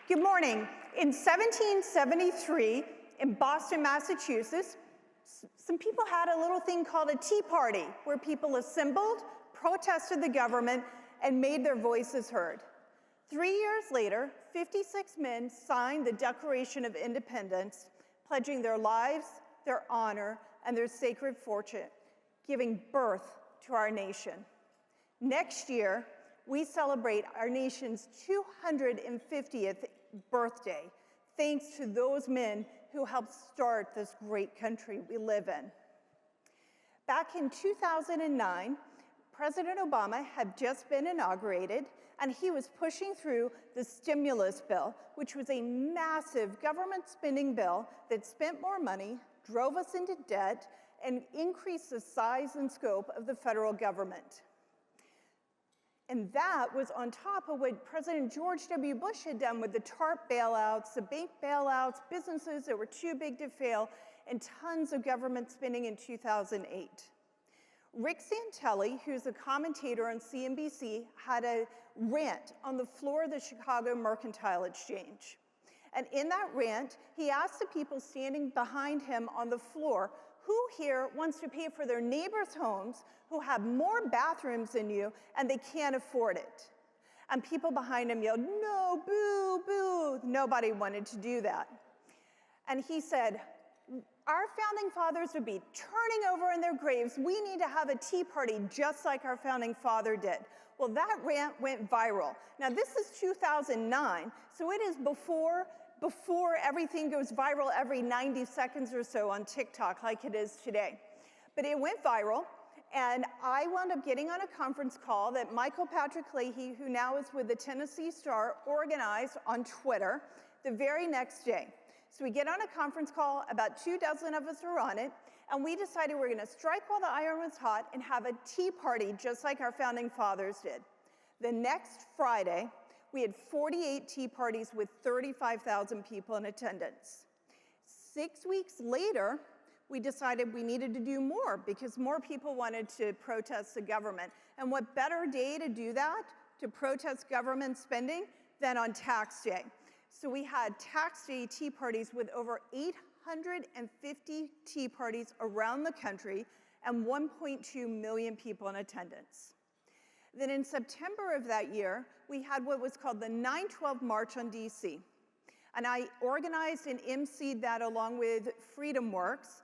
Good morning. In 1773, in Boston, Massachusetts, some people had a little thing called a tea party, where people assembled, protested the government, and made their voices heard. 3 years later, 56 men signed the Declaration of Independence, pledging their lives, their honor, and their sacred fortune, giving birth to our nation. Next year, we celebrate our nation's 250th birthday, thanks to those men who helped start this great country we live in. Back in 2009, President Obama had just been inaugurated, and he was pushing through the stimulus bill, which was a massive government spending bill that spent more money, drove us into debt, and increased the size and scope of the federal government. And that was on top of what President George W. Bush had done with the TARP bailouts, the bank bailouts, businesses that were too big to fail, and tons of government spending in 2008. Rick Santelli, who's a commentator on CNBC, had a rant on the floor of the Chicago Mercantile Exchange. And in that rant, he asked the people standing behind him on the floor, who here wants to pay for their neighbors' homes who have more bathrooms than you and they can't afford it? And people behind him yelled, no, boo, boo. Nobody wanted to do that. And he said, our founding fathers would be turning over in their graves. We need to have a tea party just like our founding father did. Well, that rant went viral. Now, this is 2009, so it is before everything goes viral every 90 seconds or so on TikTok like it is today. But it went viral, and I wound up getting on a conference call that Michael Patrick Leahy, who now is with the Tennessee Star, organized on Twitter the very next day. So we get on a conference call, about 24 of us are on it, and we decided we're gonna strike while the iron was hot and have a tea party just like our founding fathers did. The next Friday, we had 48 tea parties with 35,000 people in attendance. 6 weeks later, we decided we needed to do more because more people wanted to protest the government. And what better day to do that, to protest government spending, than on tax day? So we had tax day tea parties with over 850 tea parties around the country and 1.2 million people in attendance. Then in September of that year, we had what was called the 9/12 March on DC. And I organized and emceed that along with Freedom Works.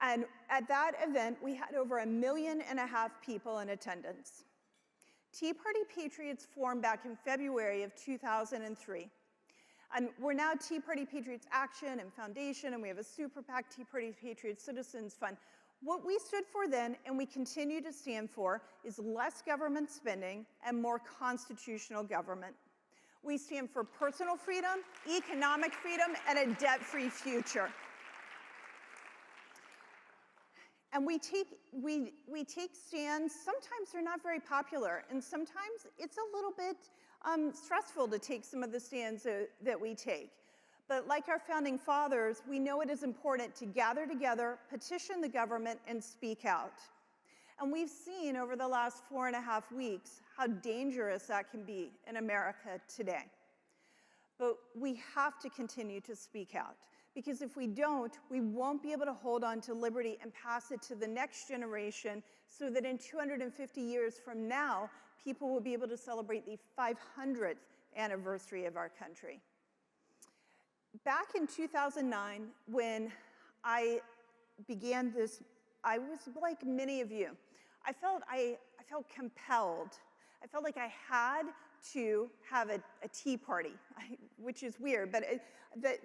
And at that event, we had over 1.5 million people in attendance. Tea Party Patriots formed back in February of 2003. And we're now Tea Party Patriots Action and Foundation, and we have a super PAC, Tea Party Patriots Citizens Fund. What we stood for then, and we continue to stand for, is less government spending and more constitutional government. We stand for personal freedom, economic freedom, and a debt-free future. And we take stands. Sometimes they're not very popular, and sometimes it's a little bit stressful to take some of the stands that we take. But like our founding fathers, we know it is important to gather together, petition the government, and speak out. And we've seen over the last 4.5 weeks how dangerous that can be in America today. But we have to continue to speak out, because if we don't, we won't be able to hold on to liberty and pass it to the next generation so that in 250 years from now, people will be able to celebrate the 500th anniversary of our country. Back in 2009, when I began this, I was like many of you. I felt compelled. I felt like I had to have a tea party, which is weird, but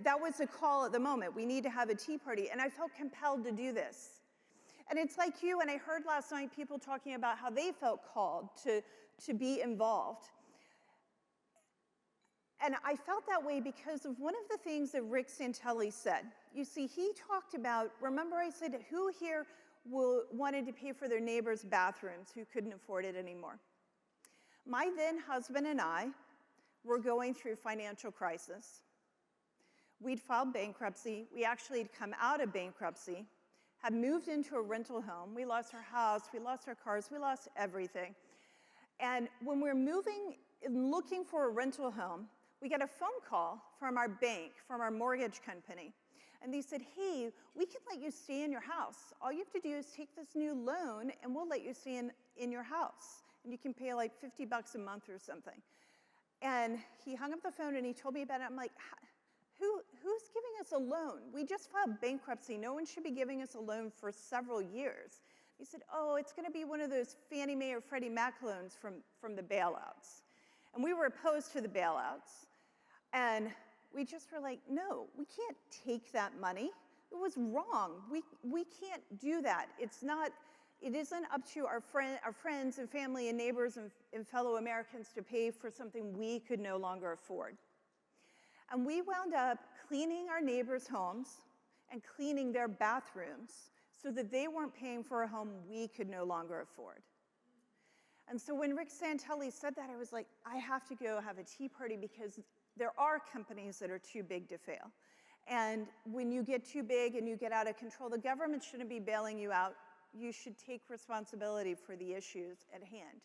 that was the call at the moment. We need to have a tea party, and I felt compelled to do this. And it's like you, and I heard last night people talking about how they felt called to be involved. And I felt that way because of one of the things that Rick Santelli said. You see, he talked about, remember I said, who here wanted to pay for their neighbors' bathrooms who couldn't afford it anymore? My then husband and I were going through financial crisis. We'd filed bankruptcy. We actually had come out of bankruptcy, had moved into a rental home. We lost our house, we lost our cars, we lost everything. And when we're moving and looking for a rental home, we got a phone call from our bank, from our mortgage company. And they said, hey, we can let you stay in your house. All you have to do is take this new loan and we'll let you stay in your house. And you can pay like $50 a month or something. And he hung up the phone and he told me about it. I'm like, who's giving us a loan? We just filed bankruptcy. No one should be giving us a loan for several years. He said, oh, it's going to be one of those Fannie Mae or Freddie Mac loans from the bailouts. And we were opposed to the bailouts. And we just were like, no, we can't take that money. It was wrong. We can't do that. It isn't up to our friends and family and neighbors and fellow Americans to pay for something we could no longer afford. And we wound up cleaning our neighbors' homes and cleaning their bathrooms so that they weren't paying for a home we could no longer afford. And so when Rick Santelli said that, I was like, I have to go have a tea party because there are companies that are too big to fail. And when you get too big and you get out of control, the government shouldn't be bailing you out. You should take responsibility for the issues at hand.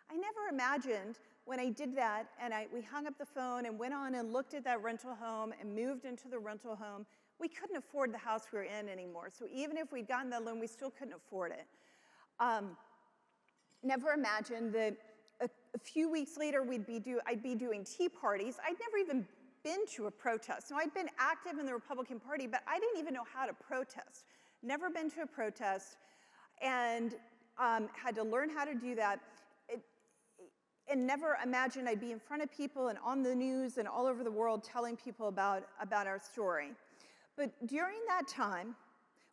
I never imagined when I did that and we hung up the phone and went on and looked at that rental home and moved into the rental home, we couldn't afford the house we were in anymore. So even if we'd gotten that loan, we still couldn't afford it. Never imagined that a few weeks later I'd be doing tea parties. I'd never even been to a protest. So I'd been active in the Republican Party, but I didn't even know how to protest. Never been to a protest and had to learn how to do that. And never imagined I'd be in front of people and on the news and all over the world telling people about our story. But during that time,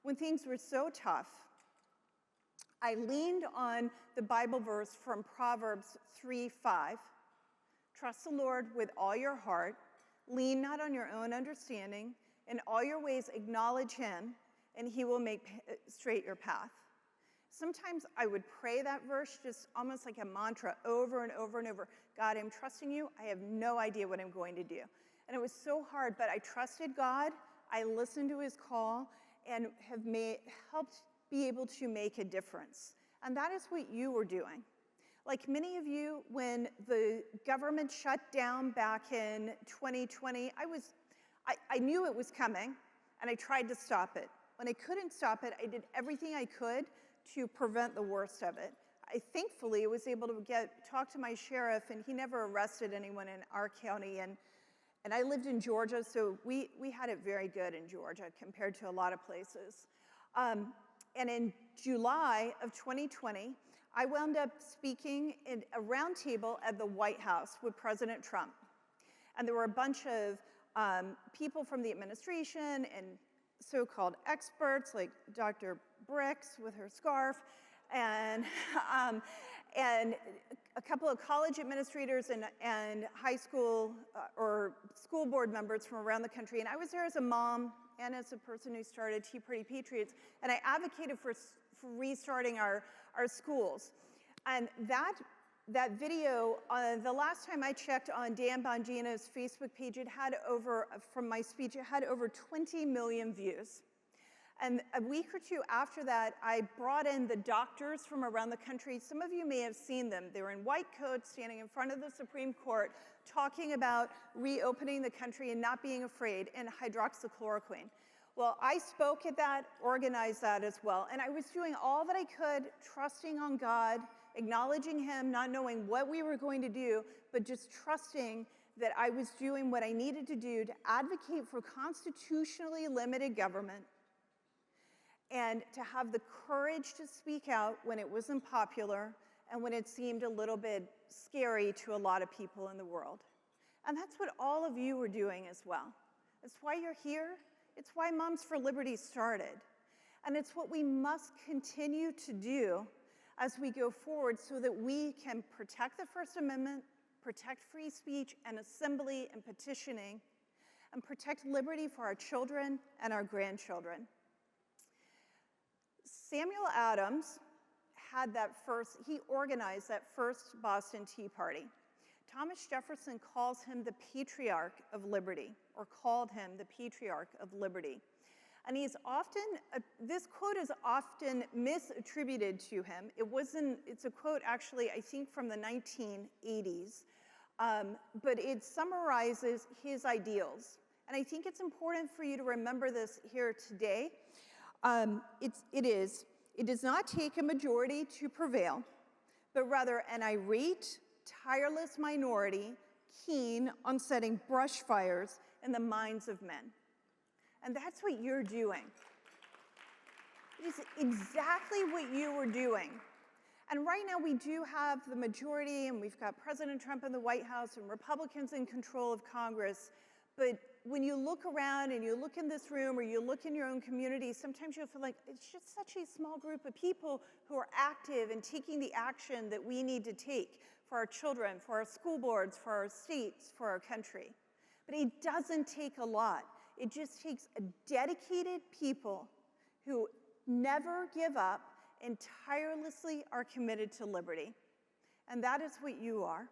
when things were so tough, I leaned on the Bible verse from Proverbs 3:5. Trust the Lord with all your heart. Lean not on your own understanding. In all your ways acknowledge him, and he will make straight your path. Sometimes I would pray that verse just almost like a mantra over and over and over. God, I'm trusting you. I have no idea what I'm going to do. And it was so hard, but I trusted God. I listened to his call and have helped be able to make a difference. And that is what you were doing. Like many of you, when the government shut down back in 2020, I knew it was coming, and I tried to stop it. When I couldn't stop it, I did everything I could to prevent the worst of it. I thankfully was able to talk to my sheriff, and he never arrested anyone in our county. And I lived in Georgia, so we had it very good in Georgia compared to a lot of places. And in July of 2020, I wound up speaking in a roundtable at the White House with President Trump. And there were a bunch of people from the administration and so-called experts like Dr. Bricks with her scarf, and a couple of college administrators and high school or school board members from around the country. And I was there as a mom and as a person who started Party Patriots, and I advocated for restarting our schools. And that video, the last time I checked on Dan Bongino's Facebook page, from my speech, it had over 20 million views. And a week or two after that, I brought in the doctors from around the country. Some of you may have seen them. They were in white coats standing in front of the Supreme Court talking about reopening the country and not being afraid, and hydroxychloroquine. Well, I spoke at that, organized that as well, and I was doing all that I could, trusting on God, acknowledging him, not knowing what we were going to do, but just trusting that I was doing what I needed to do to advocate for constitutionally limited government and to have the courage to speak out when it was unpopular and when it seemed a little bit scary to a lot of people in the world. And that's what all of you are doing as well. It's why you're here. It's why Moms for Liberty started. And it's what we must continue to do as we go forward so that we can protect the First Amendment, protect free speech and assembly and petitioning, and protect liberty for our children and our grandchildren. Samuel Adams he organized that first Boston Tea Party. Thomas Jefferson calls him the Patriarch of Liberty, or called him the Patriarch of Liberty. And this quote is often misattributed to him. It's a quote actually, I think from the 1980s. but it summarizes his ideals. And I think it's important for you to remember this here today. It does not take a majority to prevail, but rather an irate, tireless minority keen on setting brush fires in the minds of men. And that's what you're doing. It is exactly what you were doing. And right now we do have the majority, and we've got President Trump in the White House and Republicans in control of Congress. But when you look around and you look in this room or you look in your own community, sometimes you'll feel like it's just such a small group of people who are active and taking the action that we need to take for our children, for our school boards, for our states, for our country. But it doesn't take a lot. It just takes a dedicated people who never give up and tirelessly are committed to liberty. And that is what you are.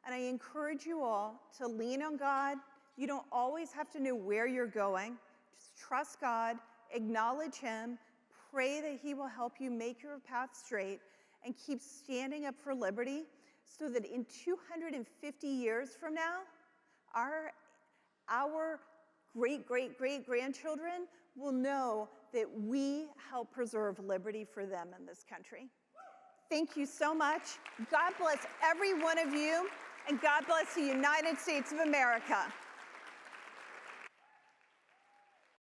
And I encourage you all to lean on God. You don't always have to know where you're going. Just trust God, acknowledge Him, pray that He will help you make your path straight, and keep standing up for liberty so that in 250 years from now, our great-great-great-grandchildren will know that we help preserve liberty for them in this country. Thank you so much. God bless every one of you, and God bless the United States of America.